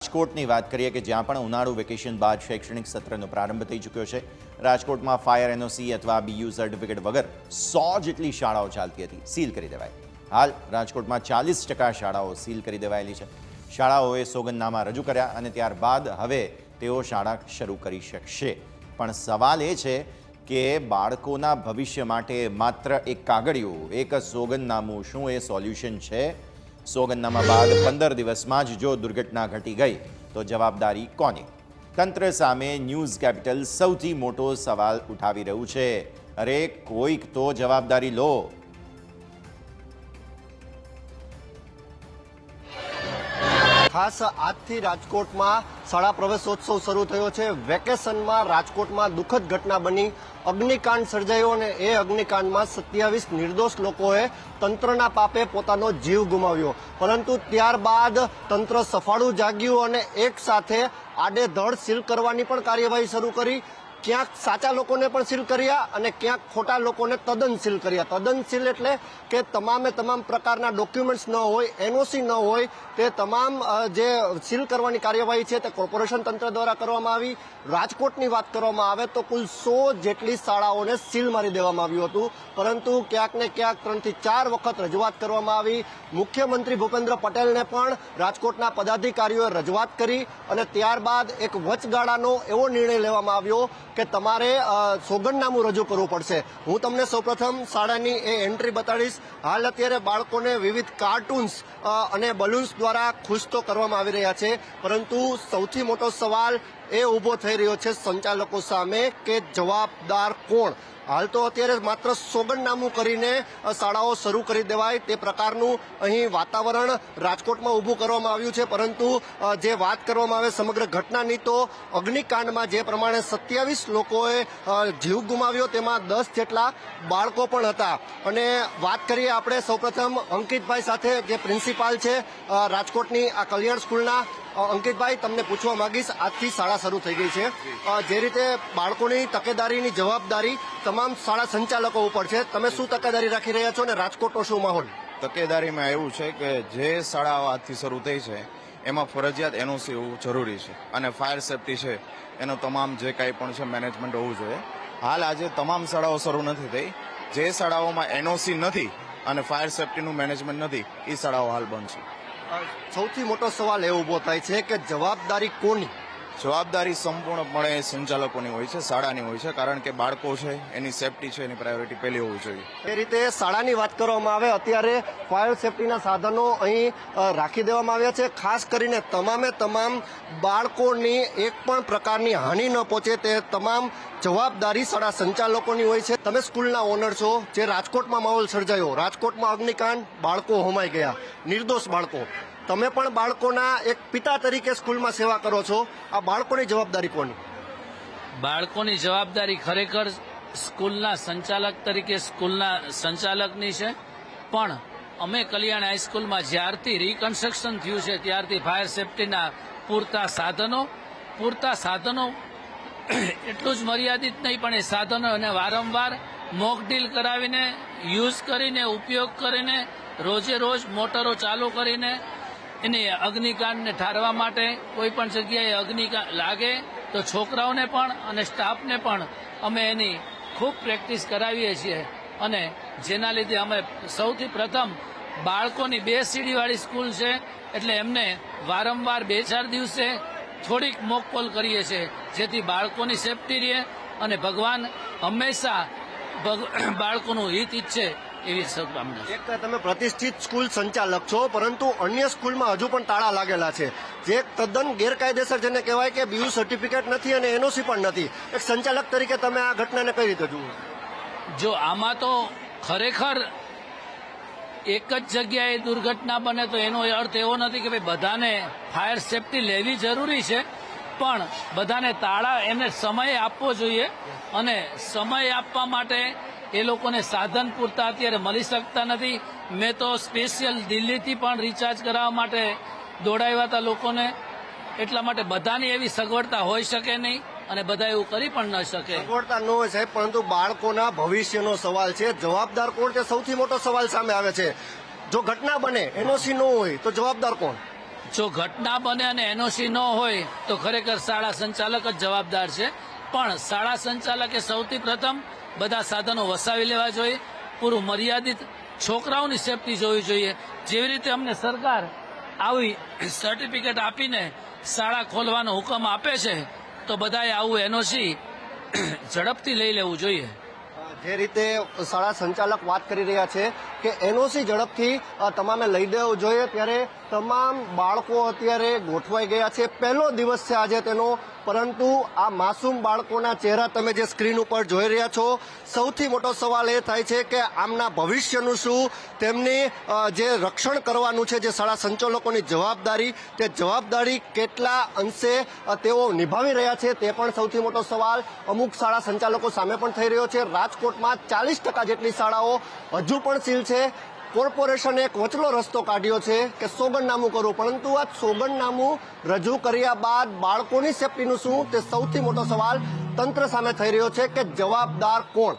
રાજકોટની વાત કરીએ કે જ્યાં પણ ઉનાળુ વેકેશન બાદ શૈક્ષણિક સત્રનો પ્રારંભ થઈ ચૂક્યો છે। રાજકોટમાં ફાયર એનઓસી અથવા બીયુ સર્ટિફિકેટ વગર 100 જેટલી શાળાઓ ચાલતી હતી, સીલ કરી દેવાઈ। હાલ રાજકોટમાં 40% શાળાઓ સીલ કરી દેવાયેલી છે। શાળાઓએ સોગંદનામા રજૂ કર્યા અને ત્યારબાદ હવે તેઓ શાળા શરૂ કરી શકશે। પણ સવાલ એ છે કે બાળકોના ભવિષ્ય માટે માત્ર એક કાગળિયું, એક સોગંદનામું શું એ સોલ્યુશન છે? સોગંદનામા બાદ 15 દિવસમાં જ જો દુર્ઘટના ઘટી ગઈ તો જવાબદારી કોની? તંત્ર સામે ન્યૂઝ કેપિટલ સૌથી મોટો સવાલ ઉઠાવી રહ્યું છે। અરે કોઈક તો જવાબદારી લો। ખાસ આજથી રાજકોટમાં શાળા પ્રવેશોત્સવ શરૂ થયો છે। વેકેશનમાં રાજકોટમાં દુઃખદ ઘટના બની, અગ્નિકાંડ સર્જાયો અને એ અગ્નિકાંડમાં 27 નિર્દોષ લોકોએ તંત્રના પાપે પોતાનો જીવ ગુમાવ્યો। પરંતુ ત્યારબાદ તંત્ર સફાળું જાગ્યું અને એક સાથે આડેધડ સીલ કરવાની પણ કાર્યવાહી શરૂ કરી। ક્યાંક સાચા લોકોને પણ સીલ કર્યા અને ક્યાંક ખોટા લોકોને તદ્દન સીલ કર્યા। તદ્દન સીલ એટલે કે તમામે તમામ પ્રકારના ડોક્યુમેન્ટ્સ ન હોય, એનઓસી ન હોય, તે તમામ જે સીલ કરવાની કાર્યવાહી છે તે કોર્પોરેશન તંત્ર દ્વારા કરવામાં આવી। રાજકોટની વાત કરવામાં આવે તો કુલ 100 જેટલી શાળાઓને સીલ મારી દેવામાં આવ્યું હતું, પરંતુ ક્યાંક ને ક્યાંક 3 થી 4 વખત રજૂઆત કરવામાં આવી। મુખ્યમંત્રી ભૂપેન્દ્ર પટેલને પણ રાજકોટના પદાધિકારીઓએ રજૂઆત કરી અને ત્યારબાદ એક વચગાળાનો એવો નિર્ણય લેવામાં આવ્યો કે તમારે સોગંદનામું રજૂ કરવું પડશે। હું તમને સૌપ્રથમ શાળાની એ એન્ટ્રી બતાડીશ। હાલ અત્યારે બાળકોને વિવિધ કાર્ટૂન્સ અને બલૂન્સ દ્વારા ખુશ તો કરવામાં આવી રહ્યા છે, પરંતુ સૌથી મોટો સવાલ એ ઊભો થઈ રહ્યો છે સંચાલકો સામે કે જવાબદાર કોણ? હાલ તો અત્યારે માત્ર સોગંદનામું કરીને શાળાઓ શરૂ કરી દેવાય તે પ્રકારનું અહીં વાતાવરણ રાજકોટમાં ઊભું કરવામાં આવ્યું છે। પરંતુ જે વાત કરવામાં આવે સમગ્ર ઘટનાની તો અગ્નિકાંડમાં જે પ્રમાણે 27 લોકોએ જીવ ગુમાવ્યો તેમાં 10 જેટલા બાળકો પણ હતા। અને વાત કરીએ આપણે સૌપ્રથમ અંકિતભાઈ સાથે, જે પ્રિન્સિપાલ છે રાજકોટની આ કલ્યાણ સ્કૂલના। અંકિતભાઈ, તમને પૂછવા માંગીશ, આજથી શાળા શરૂ થઈ ગઈ છે, જે રીતે બાળકોની તકેદારીની જવાબદારી તમામ શાળા સંચાલકો ઉપર છે, તમે શું તકેદારી રાખી રહ્યા છો અને રાજકોટનો શું માહોલ? તકેદારીમાં એવું છે કે જે શાળાઓ આજથી શરૂ થઈ છે એમાં ફરજિયાત એનઓસી હોવું જરૂરી છે અને ફાયર સેફટી છે એનો તમામ જે કાંઈ પણ છે મેનેજમેન્ટ હોવું જોઈએ। હાલ આજે તમામ શાળાઓ શરૂ નથી થઈ। જે શાળાઓમાં એનઓસી નથી અને ફાયર સેફટીનું મેનેજમેન્ટ નથી એ શાળાઓ હાલ બંધ છે। સૌથી મોટો સવાલ એ ઉભો થાય છે કે જવાબદારી કોની? જવાબદારી સંપૂર્ણપણે સંચાલકોની હોય છે, શાળાની હોય છે, કારણ કે બાળકો છે એની સેફટી છે એની પ્રાયોરિટી પહેલી હોવી જોઈએ। એ રીતે શાળાની વાત કરવામાં આવે, અત્યારે ફાયર સેફટીના સાધનો અહીં રાખી દેવામાં આવ્યા છે, ખાસ કરીને તમામે તમામ બાળકોની એક પણ પ્રકારની હાનિ ન પહોંચે તે તમામ જવાબદારી શાળા સંચાલકોની હોય છે। તમે સ્કૂલના ઓનર છો, જે રાજકોટમાં માહોલ સર્જાયો, રાજકોટમાં અગ્નિકાંડ, બાળકો હોમાઈ ગયા, નિર્દોષ બાળકો, તમે પણ બાળકોના એક પિતા તરીકે સ્કૂલમાં સેવા કરો છો, આ બાળકોની જવાબદારી કોની? બાળકોની જવાબદારી ખરેખર સ્કૂલના સંચાલક તરીકે સ્કૂલના સંચાલકની છે, પણ અમે કલ્યાણ હાઈસ્કૂલમાં જ્યારથી રિકન્સ્ટ્રક્શન થયું છે ત્યારથી ફાયર સેફટીના પૂરતા સાધનો એટલું જ મર્યાદિત નહીં, પણ એ સાધનોને વારંવાર મોક ડ્રીલ કરાવીને, યુઝ કરીને, ઉપયોગ કરીને, રોજે રોજ મોટરો ચાલુ કરીને એને અગ્નિકાંડને ઠારવા માટે કોઈ પણ જગ્યાએ અગ્નિકાંડ લાગે તો છોકરાઓને પણ અને સ્ટાફને પણ અમે એની ખૂબ પ્રેક્ટિસ કરાવીએ છીએ। અને જેના લીધે અમે સૌથી પ્રથમ બાળકોની 2 સીડીવાળી સ્કૂલ છે એટલે એમને વારંવાર 2-4 દિવસે થોડીક મોકપોલ કરીએ છીએ, જેથી બાળકોની સેફટી રહે અને ભગવાન હંમેશા બાળકોનું હિત ઈચ્છે એવી શુભકામના। એક તમે પ્રતિષ્ઠિત સ્કૂલ સંચાલક છો, પરંતુ અન્ય સ્કૂલમાં હજુ પણ તાળા લાગેલા છે, જે તદ્દન ગેરકાયદેસર જેને કહેવાય કે બીયુ સર્ટિફિકેટ નથી અને એનઓસી પણ નથી। એક સંચાલક તરીકે તમે આ ઘટનાને કઈ રીતે જુઓ? જો આમાં તો ખરેખર એક જ જગ્યાએ દુર્ઘટના બને તો એનો અર્થ એવો નથી કે ભાઈ બધાને ફાયર સેફટી લેવી જરૂરી છે, પણ બધાને તાળા એને સમય આપવો જોઈએ અને સમય આપવા માટે એ લોકોને સાધન પૂરતા અત્યારે મળી શકતા નથી। મેં તો સ્પેશિયલ દિલ્હીથી પણ રિચાર્જ કરાવવા માટે દોડાવ્યા હતા લોકોને, એટલા માટે બધાની એવી સગવડતા હોઈ શકે નહીં અને બધા એવું કરી પણ ન શકે। સગવડતા ન હોય સાહેબ, પરંતુ બાળકોના ભવિષ્યનો સવાલ છે, જવાબદાર કોણ તે સૌથી મોટો સવાલ સામે આવે છે। જો ઘટના બને, એનઓસી ન હોય તો જવાબદાર કોણ? જો ઘટના બને અને એનઓસી ન હોય તો ખરેખર શાળા સંચાલક જ જવાબદાર છે, પણ શાળા સંચાલકે સૌથી પ્રથમ બધા સાધનો વસાવી લેવા જોઈએ, પૂરું મર્યાદિત છોકરાઓની સેફટી જોવી જોઈએ. જેવી રીતે અમને સરકાર આવી સર્ટિફિકેટ આપીને શાળા ખોલવાનો હુકમ આપે છે તો બધાએ આવું એનઓસી ઝડપથી લઈ લેવું જોઈએ. જે રીતે શાળા સંચાલક વાત કરી રહ્યા છે કે એનઓસી ઝડપથી તમામે લઈ દેવું જોઈએ, ત્યારે તમામ બાળકો અત્યારે ગોઠવાઈ ગયા છે. પહેલો દિવસ છે આજે તેનો, પરંતુ આ માસૂમ બાળકોના ચહેરા તમે જે સ્ક્રીન ઉપર જોઈ રહ્યા છો, સૌથી મોટો સવાલ એ થાય છે કે આમના ભવિષ્યનું શું, તેમની જે રક્ષણ કરવાનું છે, જે શાળા સંચાલકોની જવાબદારી, તે જવાબદારી કેટલા અંશે તેઓ નિભાવી રહ્યા છે તે પણ સૌથી મોટો સવાલ અમુક શાળા સંચાલકો સામે પણ થઈ રહ્યો છે. રાજકોટમાં 40% જેટલી શાળાઓ હજુ પણ સીલ છે. કોર્પોરેશને એક વચલો રસ્તો કાઢ્યો છે કે સોગંદનામું કરવું, પરંતુ આ સોગંદનામું રજૂ કર્યા બાદ બાળકોની સેફટીનું શું, તે સૌથી મોટો સવાલ તંત્ર સામે થઈ રહ્યો છે કે જવાબદાર કોણ.